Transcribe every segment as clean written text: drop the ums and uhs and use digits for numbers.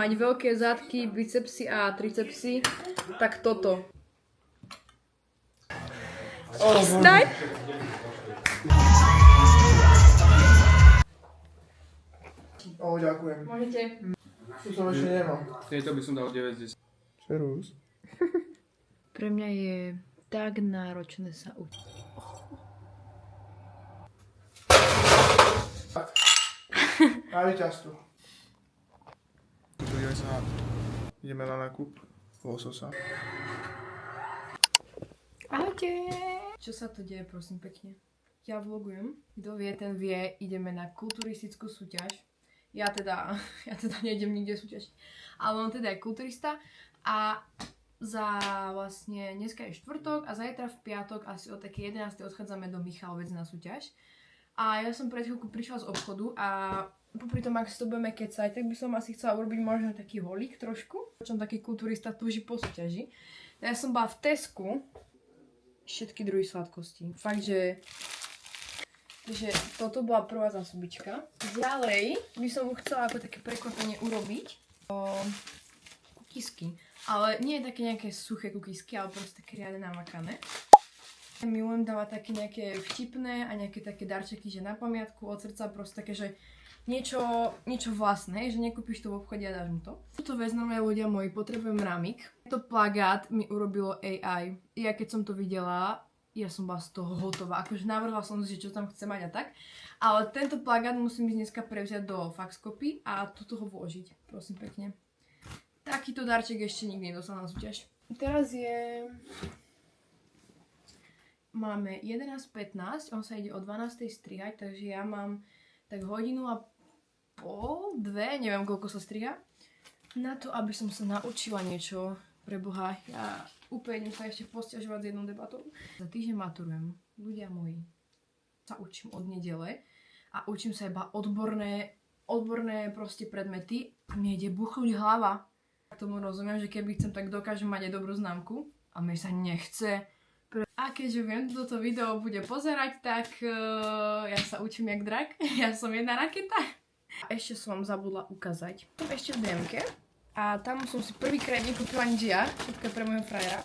mať veľké zadky, bicepsy a tricepsy, tak toto. Osnaj! Ďakujem. Môžete. Tu som ešte nemal. Tejto by som dal 9 z 10. Serus. Pre mňa je tak náročné sa učiť. Na víťazstvo. Ideme na nákup lososa. Ahojte! Čo sa tu deje, prosím pekne? Ja vlogujem. Kto vie, ten vie, ideme na kulturistickú súťaž. Ja teda nejdem nikde súťažiť. Ale on teda je kulturista a za vlastne dneska je štvrtok a zajtra v piatok asi o také 11. odchádzame do Michalovec na súťaž. A ja som pred chvíľku prišla z obchodu a popri tom, ak si to budeme kecať, tak by som asi chcela urobiť možno taký holík trošku. Čom taký kulturista túži po súťaži. Ja som bola v Tesku, všetky druhy sladkostí. Fakt, že toto bola prvá zásobička. Ďalej by som chcela ako také prekvapenie urobiť kukisky. Ale nie je také nejaké suché kukisky, ale proste také riadne namakané. Milujem dávať také nejaké vtipné a nejaké také darčeky, že na pamiatku od srdca, proste také, že niečo vlastné, že nekúpiš to v obchode a dáš mu to. Toto vec normálne ľudia moji, potrebujem ramik. Tento plagát mi urobilo AI. Ja keď som to videla, ja som bola z toho hotová. Akože navrhla som si, čo tam chce mať a tak. Ale tento plagát musím ísť dneska prevziať do faxkopy a toto ho vložiť, prosím pekne. Takýto darček ešte nikdy nedostal na súťaž. Teraz máme 11:15, on sa ide o 12:00 strihať, takže ja mám tak hodinu a pol, dve, neviem koľko sa striha, na to, aby som sa naučila niečo, pre Boha. Ja úplne idem sa ešte posťažovať s jednou debatou. Za týždeň maturujem, ľudia moji. Sa učím od nedele a učím sa iba odborné proste predmety a mne ide buchnúť hlava. K tomu rozumiem, že keby chcem, tak dokážem mať aj dobrú známku a mne sa nechce. A keďže viem, že toto video bude pozerať, tak ja sa učím jak drak. Ja som jedna raketa. A ešte som vám zabudla ukázať. Som ešte v DMke a tam som si prvýkrát nekúpila nič ja, všetko je pre môjho frajera.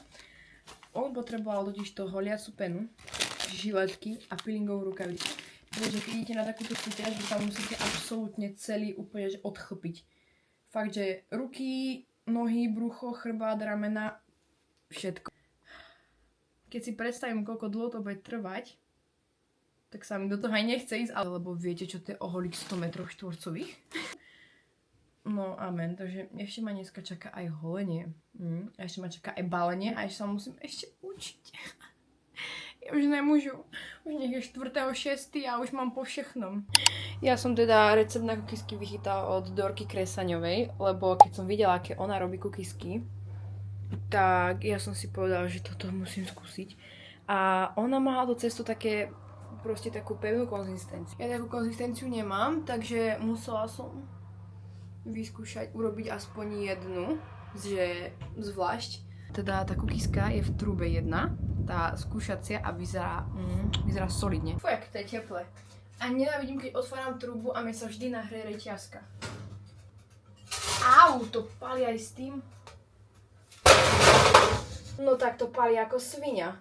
On potreboval totiž to holiacu penu, žiletky a peelingovú rukavicu. Takže keď idete na takúto súťaž, že tam musíte absolútne celý úplne odchlpiť. Fakt, že ruky, nohy, brucho, chrbát, ramena, všetko. Keď si predstavím, koľko dlho to bude trvať, tak sa mi do toho aj nechce ísť, lebo viete, čo to je oholík 100 metrov štvorcových. No amen, takže ešte ma dneska čaká aj holenie. A ešte ma čaká aj balenie a ešte sa musím ešte učiť. Ja už nemôžu. Už nech je 4.6. a už mám po všechnom. Ja som teda recept na kukisky vychytala od Dorky Kresaňovej, lebo keď som videla, aké ona robí kukisky, tak ja som si povedala, že toto musím skúsiť. A ona má do cestu také, proste takú pevnú konzistenciu. Ja takú konzistenciu nemám, takže musela som vyskúšať urobiť aspoň jednu, že zvlášť. Teda tá kukiska je v trúbe jedna, tá skúšacia a vyzerá solidne. Fuj, jak to je teplé. A nenávidím, keď otváram trúbu a mi sa vždy nahrie reťazka. Au, to pali aj s tým. No tak to pali ako svinia.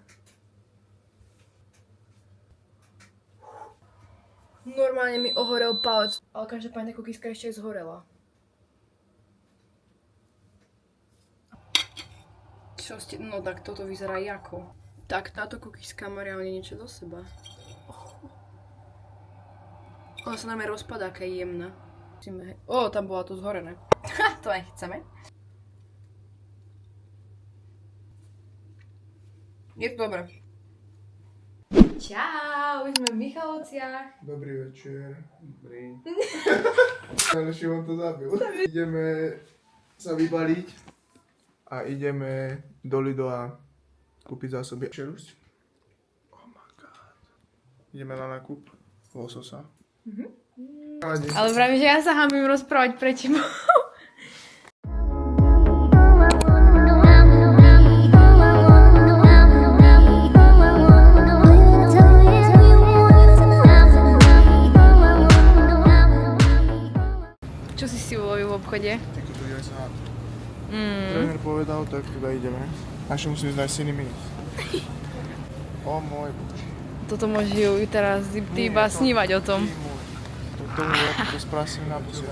Normálne mi ohorel palec. Ale každopádne tá kukiska ešte zhorela. Čo ste... No tak toto vyzerá jako. Tak táto kukiska má reálne niečo do seba. Ona sa nám rozpadá, aká je jemná. Tam bola to zhorené. To nechceme. Je to dobré. Čau, už sme v Michalovciach. Dobrý večer. Dobrý. Ale Šimon to zabil. Ideme sa vybaliť a ideme do Lidla kúpiť zásoby. Čerusť. Oh my god. Ideme na nákup lososa. Ale vravím, že ja sa hambím rozprávať pre teba. Čo si ulovil v obchode? Ty tu ide sa. Tréner povedal, tak teda ideme. A ešte musíme zdať syny minis. O môj bože. Toto môže ju teraz ty iba snívať o tom. Tomu ja to sprasím na pusu.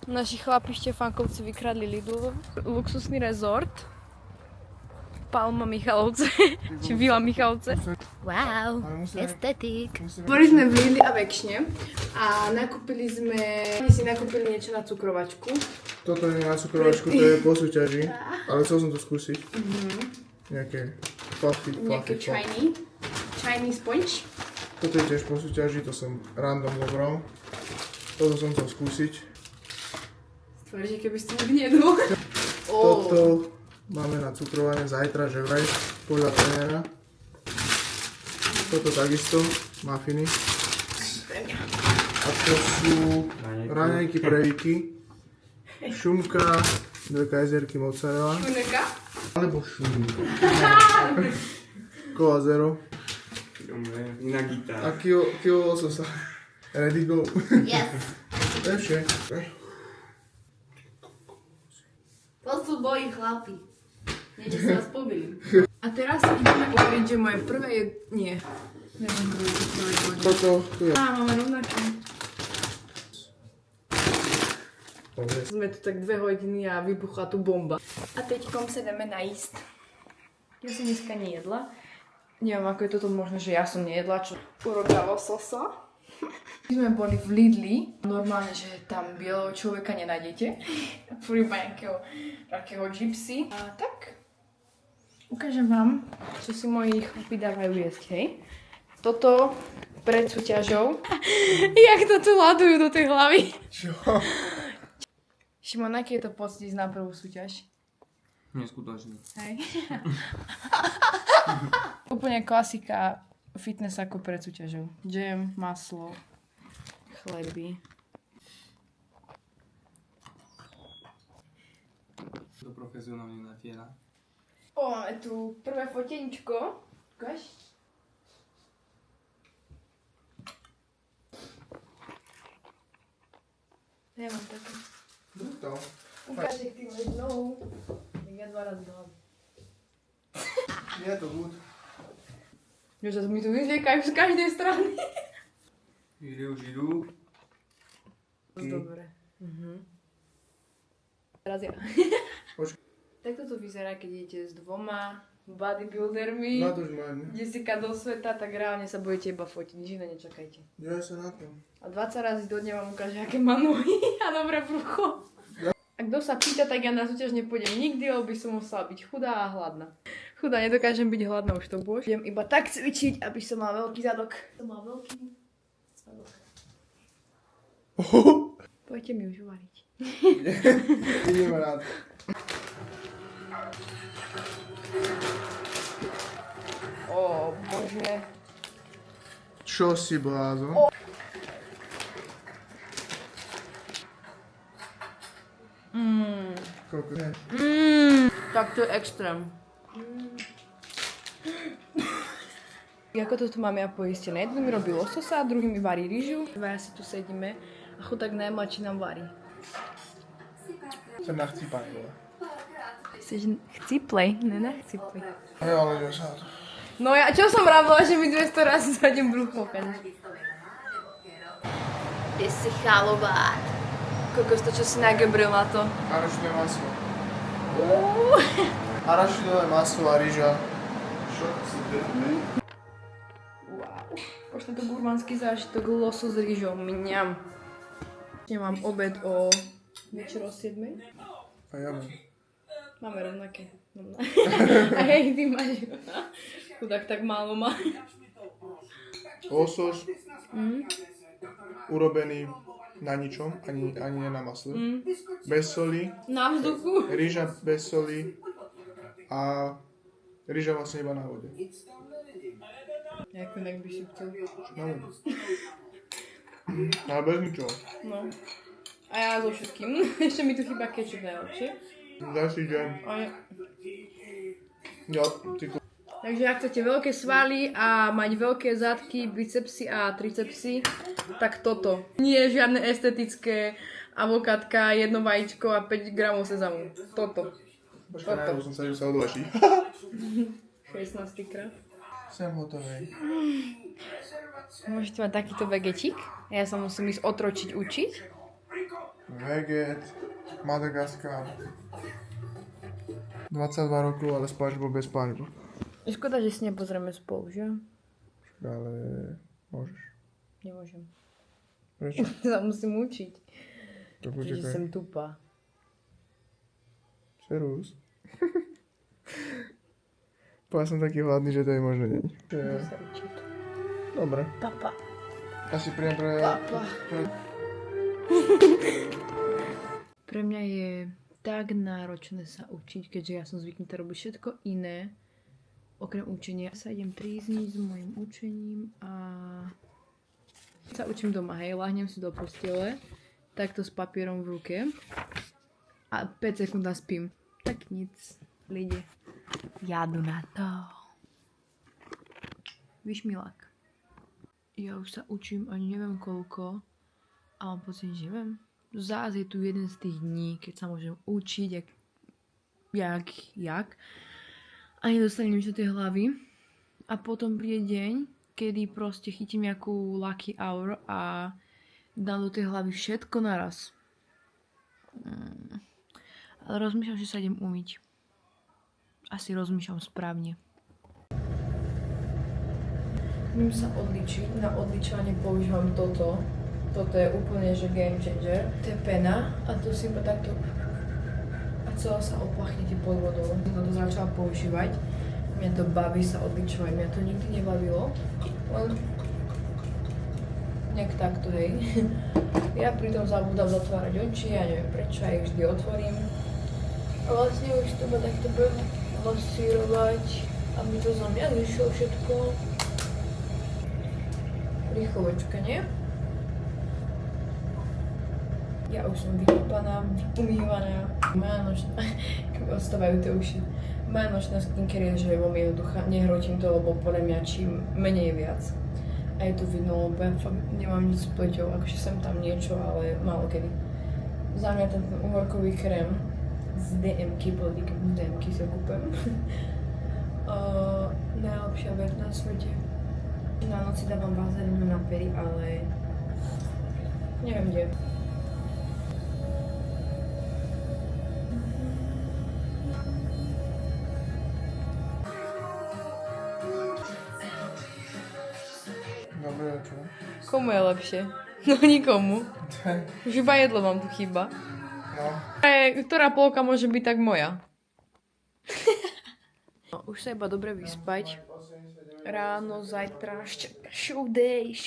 Naši chlapi Štefánkovci vykradli Lidl, luxusný rezort. Palma Michalovce, či Vila Michalovce. Wow, estetik. Boli sme v Lidli a Vekšne a nakúpili sme, si nakúpili niečo na cukrovačku. Toto nie je na cukrovačku, to je po súťaži, ale chcel som to skúsiť. Nejaké fluffy. Nejaké Chinese sponge. Toto je tiež po súťaži, to som random zobral. Toto som chcel skúsiť. Tvoríš, keby ste nikdy nejedol. Toto máme na cukrovanie zajtra, že vraj, podľa trénera. Toto takisto, mafiny. A to sú raňajky pre Viki. Šunka, dve kajzerky mozzarella. Šuneka? Alebo šunka. Cola Zero. Iná gitara. A kilo lososa. Ready go. Yes. To je vše. To sú moji chlapi. Niečo sa vás pobili. A teraz ideme uveriť, že moje prvé je... Nie. Neviem, prvé boli. Toto, tu je. Máme rovnaké. Povedz. Sme tu tak 2 hodiny a vybuchla tu bomba. A teďkom sa ideme najísť. Ja som dneska nejedla. Neviem, ako je toto možné, že ja som nejedla, čo urobila lososa. My sme boli v Lidli. Normálne, že tam bieleho človeka nenájdete. Fúr iba nejakého takého gypsy. A tak, ukážem vám, čo si moji chlapi dávajú jesť, hej. Toto pred súťažou. Jak to tu ladujú do tej hlavy. Čo? Šimon, aký je to pocit ísť na prvú súťaž? Neskutočný. Hej. Úplne klasika fitness ako pred súťažou. Džem, maslo, chleby. To profesionálne natiera. O, máme tu prvé foteničko. Ukáž? Ja mám také. To. Ukáž, jak ty máš nohu. Jak ja 2 razy hlavy. Je to good. Že sa mi tu vyzliekajú z každej strany. Žijú. Dobre. Teraz ja. Počkaj. Takto to vyzerá, keď idete s 2 bodybuildermi. Naduž mám. Desika do sveta, tak reálne sa budete iba fotiť, nič iné nečakajte. Ja sa na to. A 20 razy do dňa vám ukáže, aké má nohy a dobré brucho. A kto sa pýta, tak ja na súťaž nepôjdem nikdy, lebo by som musela byť chudá a hladná. Chudá, nedokážem byť hladná, už to bolo. Idem iba tak cvičiť, aby som mal veľký zadok. Som mal veľký zadok. Poďte mi už uvariť. Ideme na to. Ó, bože. Čo si blázon? Koľko je? Tak to je extrém. Ako to tu mám ja poistené? Jeden mi robí lososa, druhý mi varí rýžu. Dvaja si tu sedíme a chudák najmladší nám varí. Chcem na chcípanie, vole. Chceš chcíplej? Ne, na chcíplej. Hej, ale idem sa na to. No ja, čo som vravila, že mi 200 razy zhodím brucho, Ty si chalová. Kokos, to čo si nagebril na to. Arašidové maslo. Arašidové maslo a rýža. Čo si berme? Wow. Pošle to gurmánsky zážitok loso s rýžou. Mňam. Mám obed o večer o 7. A ja mám. Máme rovnaké. A hej, ty máš. Chudák tak málo má. Losos. Urobený na ničom, ani nie na masle. Bez soli. Na vzduchu. Rýža bez soli. A rýža vlastne iba na vode. Jako inak by si chcel. Na vode. Ale bez ničoho. No. A ja so všetkým. Ešte mi tu chýba kečup najlepšie. Daj si džem. A ja... Ja, ty Takže ak chcete veľké svaly a mať veľké zadky, bicepsy a tricepsy, tak toto. Nie žiadne estetické avokádka, jedno vajíčko a 5 gramov sezamu. Toto. Počkaj, najavo som sa, že sa odleší. 16 krát. Sem hotovej. Môžete mať takýto vegetík. Ja sa musím ísť otročiť, učiť. Veget, Madagaskar. 22 rokov, ale SpongeBob bez SpongeBob. Škoda, že si nepozrieme spolu, že? Ale môžeš. Nemôžem. Prečo? sa musím učiť. Tak Pretože počakaj. som tupá. Serus. Ja som taký hladný, že to je možno nie. Sa učiť. Dobre. Papa. Asi príjem pre... Papa. Pre mňa je tak náročné sa učiť, keďže ja som zvyknutá robiť všetko iné. Okrem učenia sa idem trízniť s mojim učením a sa učím doma, hej, lahnem si do postele, takto s papierom v ruke a 5 sekúnd a spím. Tak nic, lidi. Jadu na to. Víš, milák, ja už sa učím ani neviem koľko a mám pocit, že neviem. Zás je tu jeden z tých dní, keď sa môžem učiť, jak. A nedostanem nič do tej hlavy. A potom príde deň, kedy proste chytím nejakú lucky hour a dám do tej hlavy všetko naraz. Ale rozmýšľam, že sa idem umyť. Asi rozmýšľam správne. Viem sa odličiť. Na odličovanie používam toto. Toto je úplne že game changer. To je pena a to si iba takto a celé sa opachnete pod vodou. Som to začala používať. Mňa to baví sa odličovať. Mňa to nikdy nebavilo. Len nejak takto, hej. Ja pritom zabúdam zatvárať oči, ja neviem prečo, ja ich vždy otvorím. A vlastne už to iba takto budem masírovať, aby to zo mňa vyšlo všetko. Rýchlovečka, nie? Ja už som vykúpaná, umývaná. Moja nočná, keď mi odstávajú tie uši. Moja nočná skincare je, že je veľmi jednoduchá. Nehrotím to, lebo podľa mňa čím menej je viac. A je to vidno, lebo ja fakt nemám nič s pleťou, akože sem tam niečo, ale málo kedy. Za mňa ten uhorkový krém z DMky, podotýkam z DMky sa kúpem. Najlepšia vec na svete. Na noci dávam bazénu na pery, ale neviem kde. Dobre, a čo? Komu je lepšie? No nikomu. Už iba jedlo vám tu chýba. No. Ktorá polka môže byť tak moja? No, už sa iba dobre vyspať. Ráno, zajtra, show day.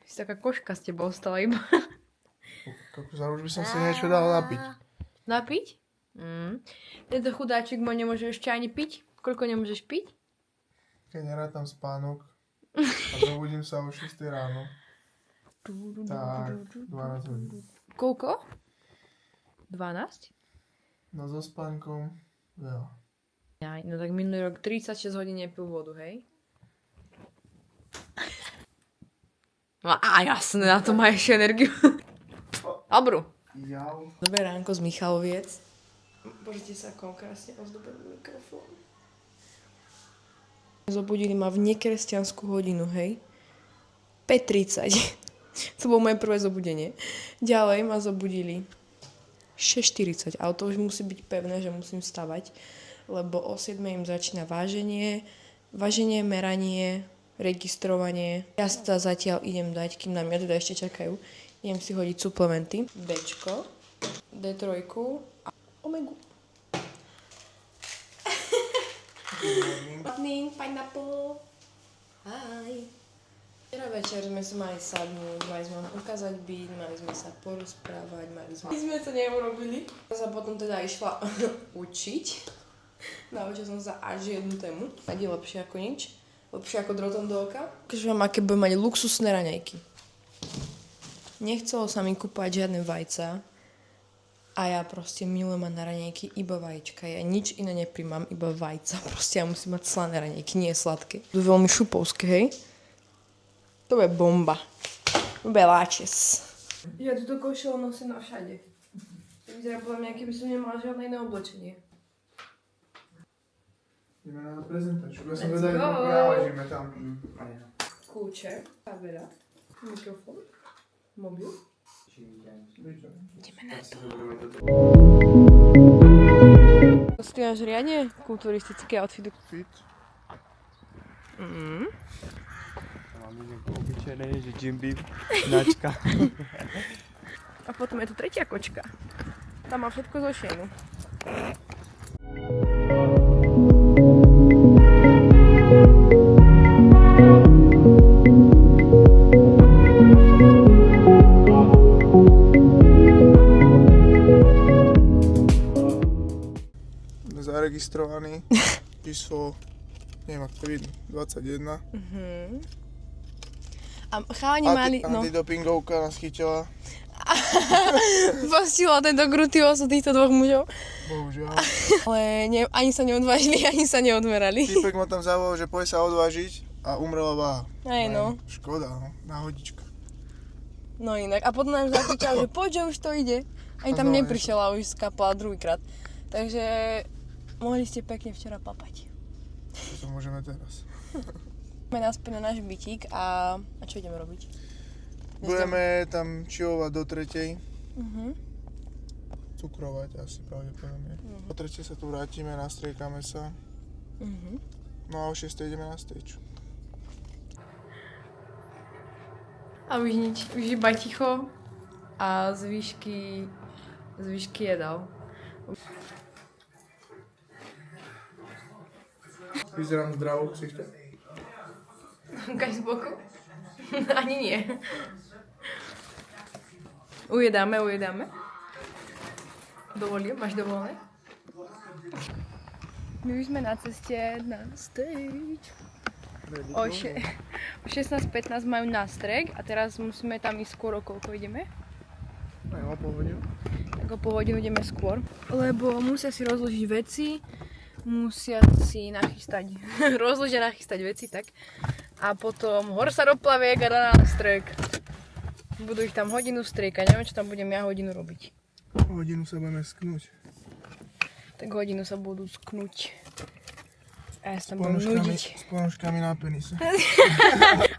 Si taká koška z teba ostala iba. Za už by som si niečo dal napiť. Napiť? Tento chudáčik ma nemôže ešte ani piť? Koľko nemôžeš piť? Keď nerátam spánok a zobudím sa o 6 ráno, tak 12 hodín. Koľko? 12? No so spánkom, veľa. No tak minulý rok 36 hodín nepil vodu, hej? No a jasné, na to má ešte energiu. Abru. Jau. Dobré ránko z Michaloviec. Božite sa, kom krásne ozdobený mikrofón. Zobudili ma v nekresťanskú hodinu, hej? 5:30. To bolo moje prvé zobudenie. Ďalej ma zobudili 6:40, ale to už musí byť pevné, že musím vstávať, lebo o 7 im začína váženie, meranie, registrovanie. Ja sa zatiaľ idem dať, kým na mňa teda ešte čakajú. Idem si hodiť suplementy. Bčko, D3 a omegu. Morning, pineapple. Hi. Včera večer sme sa mali sadnúť, mali sme vám ukázať byt, mali sme sa porozprávať, My sme to neurobili. Ja sa potom teda išla učiť. Naučila som sa až jednu tému. Ať je lepšie ako nič. Lepšie ako drotom do oka. Ukážem vám, aké budem mať luxusné raňajky. Nechcelo sa mi kúpať žiadne vajca a ja proste milujem mať na raňajky iba vajíčka. Ja nič iné nepríjmam, iba vajca. Proste ja musím mať slané raňajky, nie sladké. To je veľmi šupovské, hej? To je bomba. To je láčes. Ja túto košelu nosím na všade. Vyzerá podľa mňa, keby som nemala žiadne iné oblečenie. Ideme na prezentačku. Ja som Let's vedel, go. ako návažíme tam. Kľúče, kamera, mikrofón, mobil. Ideme na to. Ty máš riadne kulturistické outfity. Fit. Máme nejaké obyčajné, že Jim Beam, značka. A potom je tu tretia kočka. Tam má všetko zo Sheinu. Zaregistrovaný. Číslo, neviem, ak to vidno, 21. A chalani mali, no, Antidopingovka nás chytila. postihla tento krutý osud týchto dvoch mužov. Bohužiaľ. Ale ani sa neodvážili, ani sa neodmerali. Týpek ma tam zavolal, že poď sa odvážiť a umrela váha. Aj no. Škoda, no, náhodička. No inak. A potom nám zakričal, že poď, že už to ide. Ani tam znova neprišiel a už skapala druhýkrát. Takže mohli ste pekne včera papať. Čo to môžeme teraz? Ideme naspäť na náš bytík a čo ideme robiť? Budeme tam chillovať do 3:00. Mhm. Cukrovať asi pravdepodobne. O 3:00 sa tu vrátime, nastriekame sa. Mhm. No a o 6:00 ideme na stage. A už nič, už iba ticho a zvyšky jedal. Vyzerám zdravo, ksichte. Ukáž z boku? Ani nie. Ujedáme. Dovolím, máš dovolené? My už sme na ceste na stage. O 16:15 majú nástrek a teraz musíme tam ísť skôr, o koľko ideme? Aj o pol hodinu. Tak o pol hodinu ideme skôr. Lebo musia si rozložiť veci, musia si nachystať, rozložiť a nachystať veci, tak. A potom hor sa do plaviek a na nástrek. Budú ich tam hodinu striekať, neviem, čo tam budem ja hodinu robiť. Hodinu sa budeme sknúť. Tak hodinu sa budú sknúť. A ja sa tam budem nudiť. S ponožkami na penise.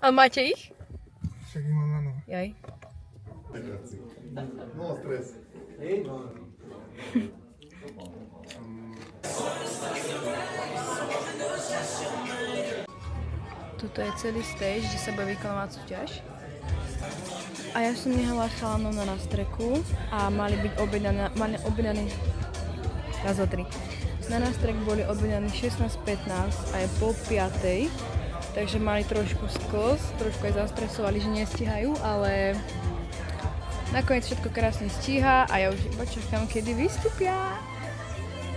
A máte ich? Však ich mám na nohe. Jaj. No, stres. Toto je celý stage, kde sa bude vykonávať súťaž. A ja som nehala chalanov na nástreku a mali objednaní raz, dva, tri. Na nástrek boli objednaní 16:15 a je 4:30, takže mali trošku sklz, trošku aj zastresovali, že nestíhajú, ale nakoniec všetko krásne stíha a ja už iba čakám, kedy vystúpia.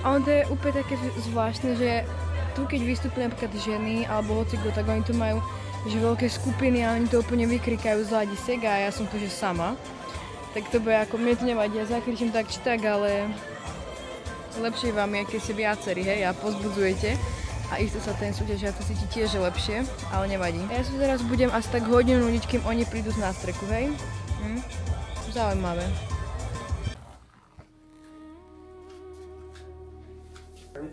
A on to je úplne také zvláštne, že tu keď vystúpili napríklad ženy alebo hocikto, tak oni tu majú že veľké skupiny a oni to úplne vykrikajú z hľadisek a ja som tu že sama. Tak to bude ako, mne to nevadí, ja zakričím tak či tak, ale lepšie vám je, keď ste viacerí, hej, a pozbudzujete. A isto sa ten súťažiaci cíti tiež že lepšie, ale nevadí. Ja sa teraz budem asi tak hodinu nudiť, kým oni prídu z nástreku, hej? Zaujímavé.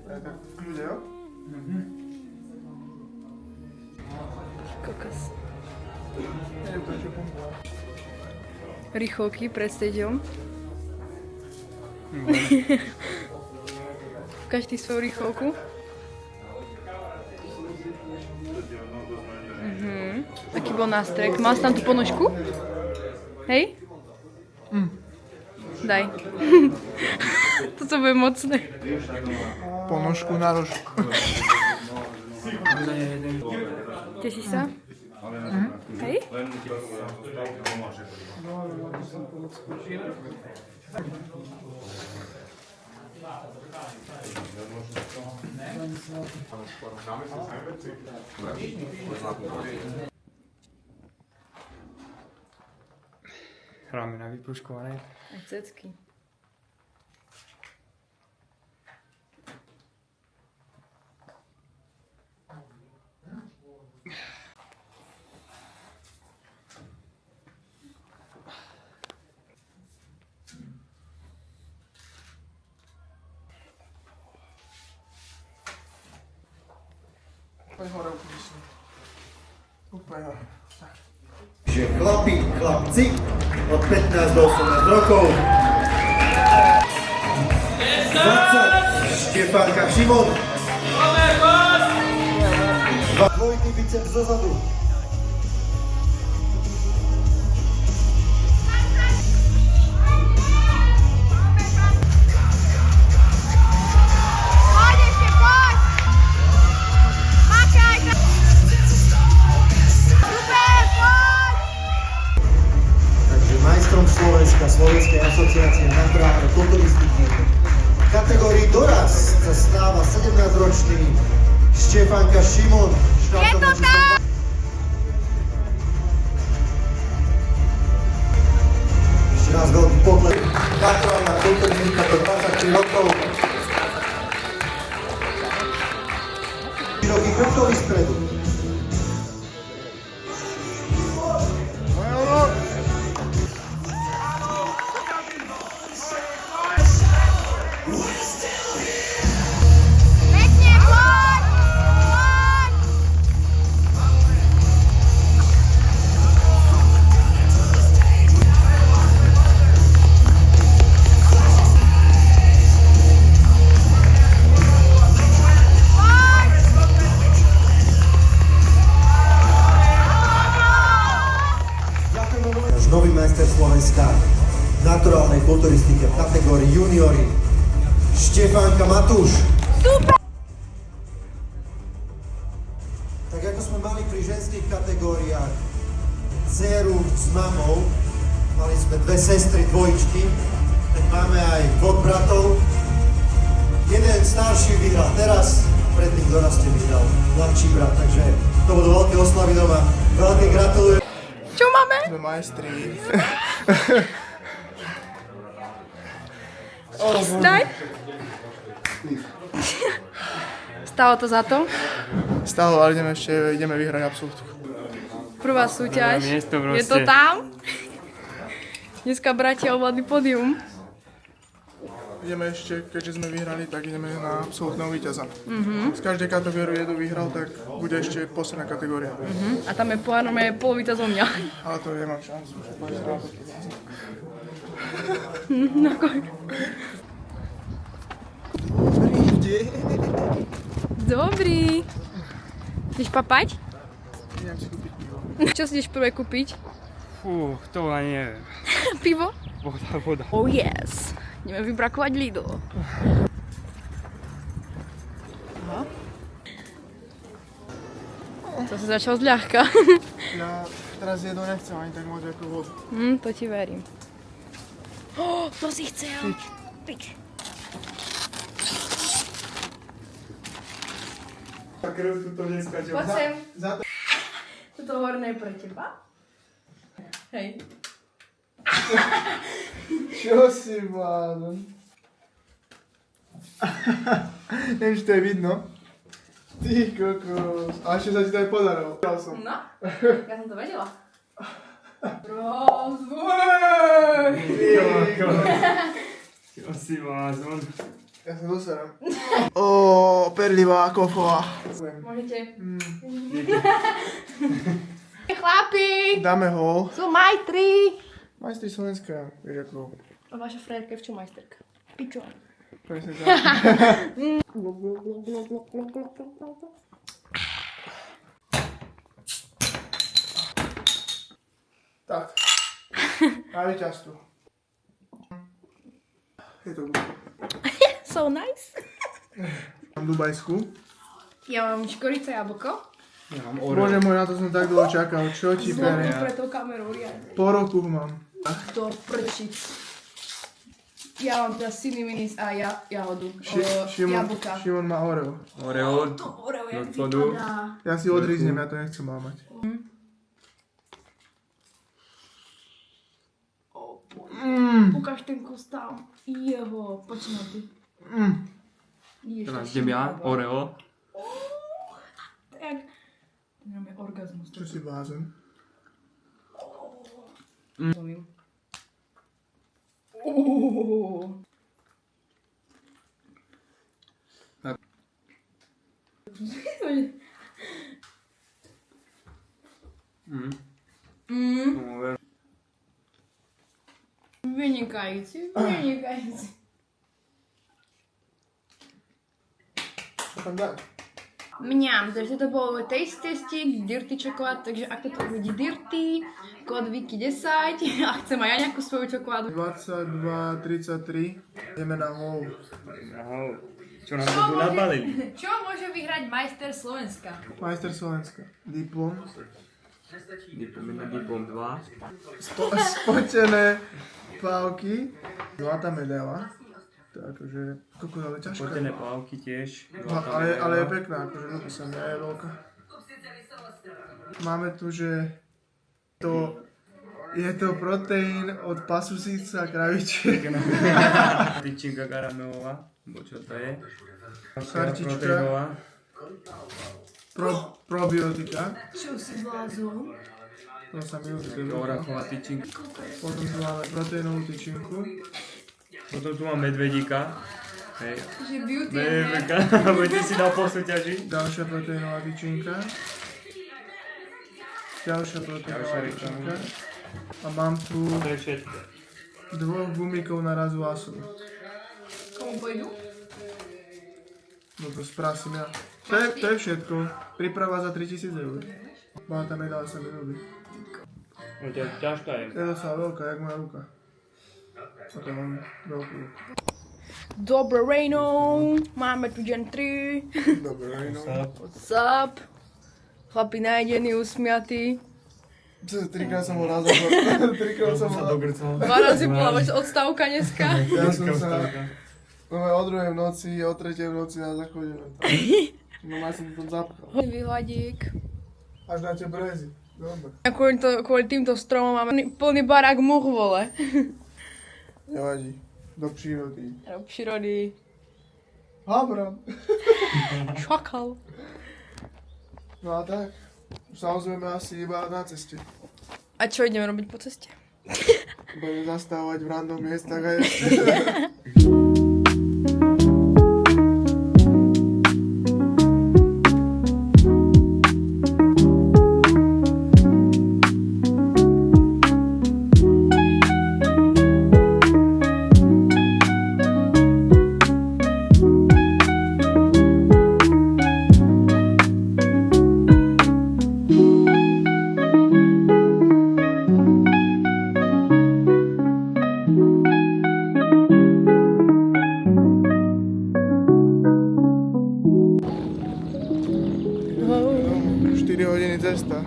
Tak v kľude, jo? Kokos. Neviem to, čo pomôže. Rýchlky pred stageom. Ukáž ty svoju rýchlovku. Aký bol nástrek? Mal si tam tú ponožku? Hej? Daj. Toto bude mocné. Ponožku na rožku. Tešíš sa? Hej? prúškované. Aj cecky. Úplne hore, úplne si. Úplne hore. Tak. Že chlapci od 15 do 18 rokov. 20 Štefánka Šimon. Dvojitý biceps zozadu. Majstrom Slovenska, Slovenskej asociácie naturálnej kulturistiky. V kategórii doraz sa stáva 17-ročný Štefánka Šimon. Je to tak! Ešte raz veľký poklep. Naturálna kulturistika do 23 rokov. Široký chrbtový spredu. Nový majster Slovenska v naturálnej kulturistike v kategórii juniori Štefánka Matúš. Super! Tak ako sme mali pri ženských kategóriách dceru s mamou, mali sme dve sestry, dvojičky, tak máme aj dvoch bratov. Jeden starší vyhral teraz, predtým dorastie vyhral mladší brat, takže to budú veľké oslavy doma. Veľké gratulujem. Čo máme? Sme majstri. Daj. Stalo to za to? Stále, ale ideme vyhrať absolútku. Prvá súťaž. Prvé miesto Je to proste. tam? Dneska bratia ovládli pódium. Ideme ešte, keďže sme vyhrali, tak ideme na absolútneho víťaza. Z každej kategórie jednu vyhral, tak bude ešte posledná kategória. A tam je pohár, je polovica zo mňa. Ale to nemám šancu. Na koľko? Dobrý. Ideš papať? Idem si kúpiť pivo. Čo si ideš prvé kúpiť? Fú, to ani neviem. Pivo? Voda. Oh yes. Ideme vybrakovať Lidl. Aha. To sa začalo zľahka. Ja teraz jednu nechcem ani tak moc ako vodu. To ti verím. To si chcel. Pič. Tak krv tu to dneska Poď sem. Za to... Toto horné je pre teba. Hej. Čo si blázon? Neviem, či to je vidno. Ty kokos. A ešte sa ti to aj podarilo. Dal som. No, ja som to vedela. Rozvoj! Čo si blázon? Ja sa doserem. Ó, perlivá kofová. Môžete. Chlapi! Dáme ho. Sú majstri! Majstri Slovenska, vieš ako. A vaša frajerka je v čom majsterka? Pičo. Presne tak. Tak. Na víťazstvu. Je to good. So nice. Mám dubajskú. Ja mám škorica jablko. Ja mám Bože môj, na to som tak dlho čakal. Čo ti Zlomím pere? pre tou kamerou, riadne. Po roku ho mám. Do prčic. Ja mám teda minis a jahodu. Jablka. Šimon má Oreo. Oreo. To Oreo, jak Odpadu. vypadá. Ja si odríznem, ja to nechcem mámať. dostal jeho, počkej na ty. Teraz idem ja, Oreo. Tak. To nám je orgazmus. Čo si blázen? Vynikajúci, vynikajúci. Čo tam dať? Mňam, takže to bol taste testík, dirty čokolád, takže ak to uvidí dirty, kód Viki 10 a chcem aj ja nejakú svoju čokoládu. 22:33, ideme na hol. Ahoj. Čo nám to tu nabalili? Čo môže vyhrať majster Slovenska? Majster Slovenska. Diplom. Diplom 2. Spočené pávky. Zlatá medaila. To je akože, kokos, ale ťažká. Spotené plavky tiež. Ale je pekná, akože ľúbi sa mňa, je veľká. Máme tu, že je to proteín od pasusíca kravičiek. Tyčinka karamelová, bo čo to je? Kartička. Proteinová. Probiotika. Čo si vlázol? To sa mi ľúbi, to je veľká. Orachová tyčinka. Potom tu máme proteínovú tyčinku. Potom tu mám medvedíka. Hej. Že beauty je Medvedíka. Budete si na posúťaži. Ďalšia proteínová tyčinka. Ďalšia proteínová tyčinka. A mám tu To je všetko. 2 gumíkov na razu asu. Komu pôjdu? No to sprasím ja. To je všetko. Príprava za 3000 eur. Tá medaila sa mi ľúbi. No ťažká je. Je docela veľká, jak moja ruka. A to mám veľkú ruku. Dobré ráno, máme tu deň 3. Dobre, no. What's up? Chlapi najedení, usmiatí. 3-krát som bol na záchod. 3-krát som bol. dogrcal. 2 razy bola odstávka dneska. Ja som sa o 2 v noci, o 3 v noci na záchode. No ma som tam zapchal. Vyhľadík. Až na tie brezy. Dobre. A kvôli týmto stromom máme plný barák much, vole. Nevadí. Do přírody. Do přírody. Habram. Šakal. No a tak. Samozrejme asi iba na ceste. A čo ideme robiť po ceste? Budeme zastávať v random miestach a ešte. Cesta.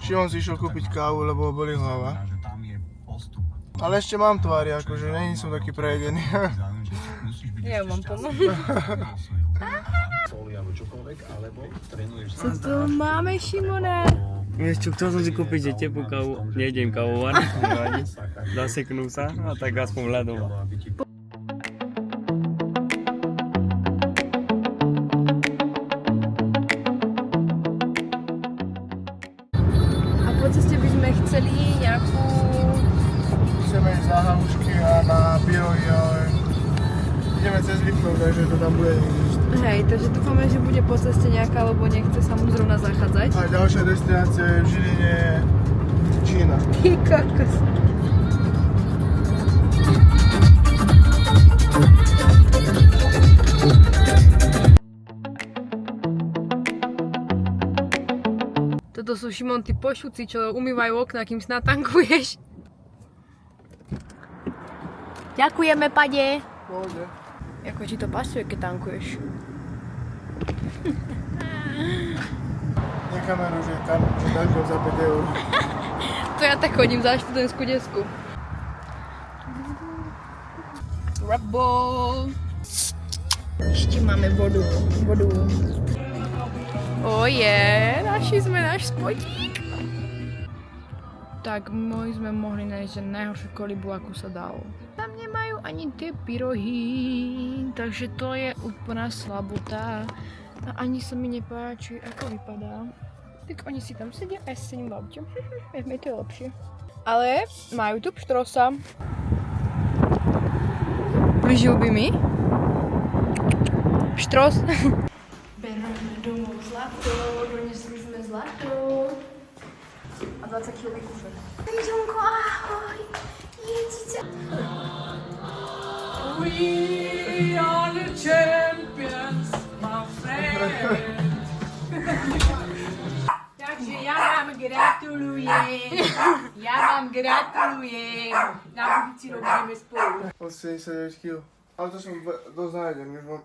Šimon si išiel kúpiť kávu, lebo boli hlava. Ale ešte mám tvár, akože není som taký prejedený. Ja mám plno. Co tu máme, Šimone? Vieš čo, chcel som si kúpiť, že teplú kávu, nejdem kávovať, nevadí, zaseknú sa, a tak aspoň ľadom. A po ceste by sme chceli nejakú... Chceme ísť na halušky a na pyrohy, ale ideme cez Liptov, takže to tam bude niekde. Hej, takže dúfame, že bude po ceste nejaká, lebo nechce sa mu zrovna zachádzať. A ďalšia destinácia je v Žiline Čína. Ty kokos. Toto sú, Šimon, tí pošuci, čo umývajú okna, kým si natankuješ. Ďakujeme, pade. Pohode. Ako ti to pasuje, keď tankuješ? Nekameru, že tankov za 5 eur. To ja tak chodím za študentskú desku. Rap-ball. Ešte máme vodu. Našli sme náš spodík. Tak my sme mohli nájsť najhoršiu kolibu, akú sa dalo. Tam nemajú ani tie pyrohy, takže to je úplná slabota. A ani sa mi nepáči, ako vypadá. Tak oni si tam sedia a ja si s ním bavím. Je to lepšie. Ale majú tu pštrosa. Vyžil by mi? Pštros. Bereme domov zlato, donesli sme zlato. A 20 kg kufr. Jonko, ahoj! Jedice. We are the champions, my friend. Takže ja vám gratulujem. Na budúci rok budeme spolu. 89 kg. Ale to som dosť nájdem, už mám...